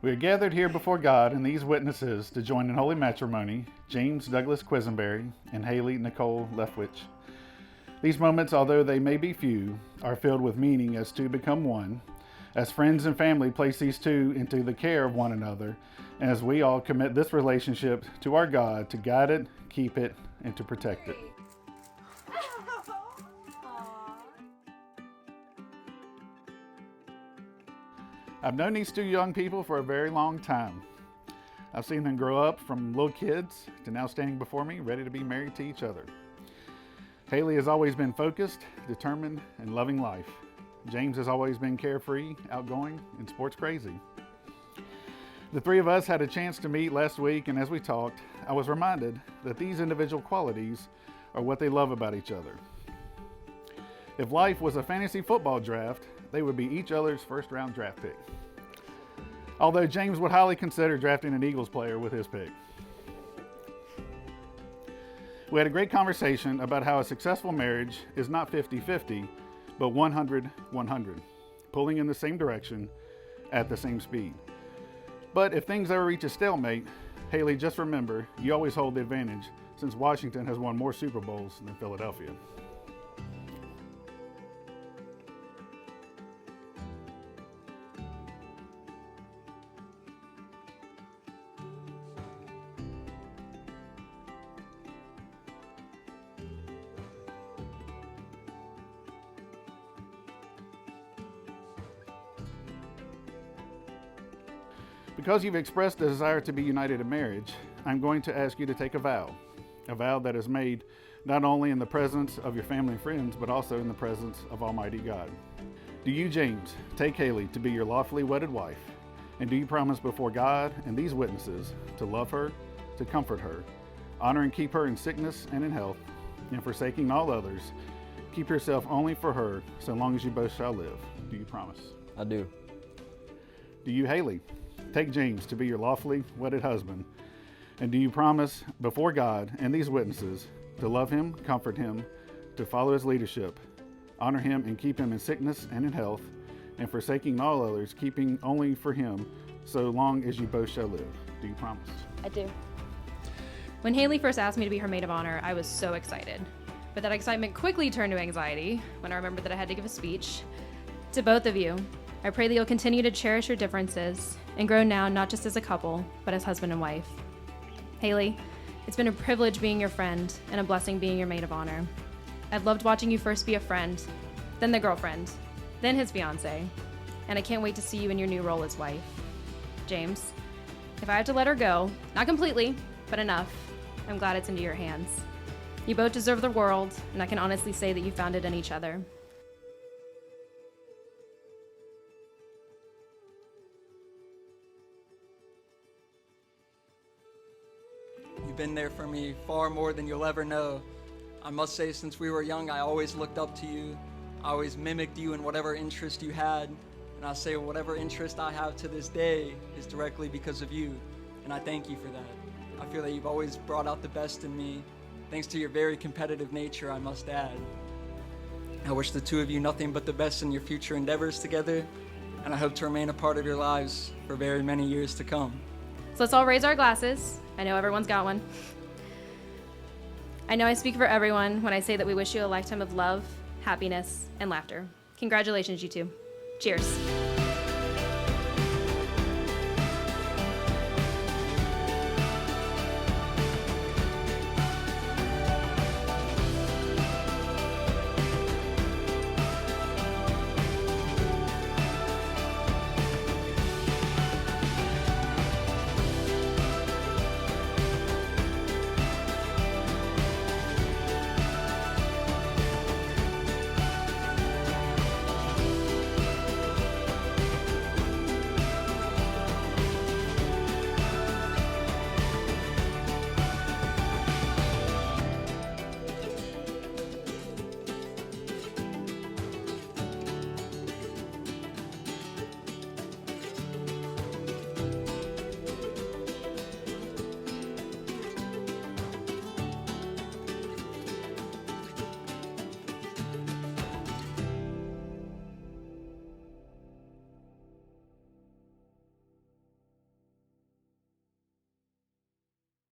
We are gathered here before God and these witnesses to join in holy matrimony, James Douglas Quisenberry and Haley Nicole Leftwich. These moments, although they may be few, are filled with meaning as two become one, as friends and family place these two into the care of one another, and as we all commit this relationship to our God to guide it, keep it, and to protect it. I've known these two young people for a very long time. I've seen them grow up from little kids to now standing before me, ready to be married to each other. Haley has always been focused, determined, and loving life. James has always been carefree, outgoing, and sports crazy. The three of us had a chance to meet last week, and as we talked, I was reminded that these individual qualities are what they love about each other. If life was a fantasy football draft, they would be each other's first-round draft pick. Although James would highly consider drafting an Eagles player with his pick. We had a great conversation about how a successful marriage is not 50-50, but 100-100, pulling in the same direction at the same speed. But if things ever reach a stalemate, Haley, just remember, you always hold the advantage since Washington has won more Super Bowls than Philadelphia. Because you've expressed a desire to be united in marriage, I'm going to ask you to take a vow that is made not only in the presence of your family and friends, but also in the presence of Almighty God. Do you, James, take Haley to be your lawfully wedded wife? And do you promise before God and these witnesses to love her, to comfort her, honor and keep her in sickness and in health, and forsaking all others, keep yourself only for her so long as you both shall live? Do you promise? I do. Do you, Haley, take James to be your lawfully wedded husband? And do you promise before God and these witnesses to love him, comfort him, to follow his leadership, honor him and keep him in sickness and in health, and forsaking all others, keeping only for him so long as you both shall live? Do you promise? I do. When Haley first asked me to be her maid of honor, I was so excited. But that excitement quickly turned to anxiety when I remembered that I had to give a speech. To both of you, I pray that you'll continue to cherish your differences and grow now not just as a couple, but as husband and wife. Haley, it's been a privilege being your friend and a blessing being your maid of honor. I've loved watching you first be a friend, then the girlfriend, then his fiance, and I can't wait to see you in your new role as wife. James, if I have to let her go, not completely, but enough, I'm glad it's into your hands. You both deserve the world, and I can honestly say that you found it in each other. You've been there for me far more than you'll ever know. I must say, since we were young, I always looked up to you. I always mimicked you in whatever interest you had. And I say whatever interest I have to this day is directly because of you. And I thank you for that. I feel that you've always brought out the best in me, thanks to your very competitive nature, I must add. I wish the two of you nothing but the best in your future endeavors together, and I hope to remain a part of your lives for very many years to come. So let's all raise our glasses. I know everyone's got one. I know I speak for everyone when I say that we wish you a lifetime of love, happiness, and laughter. Congratulations, you two. Cheers.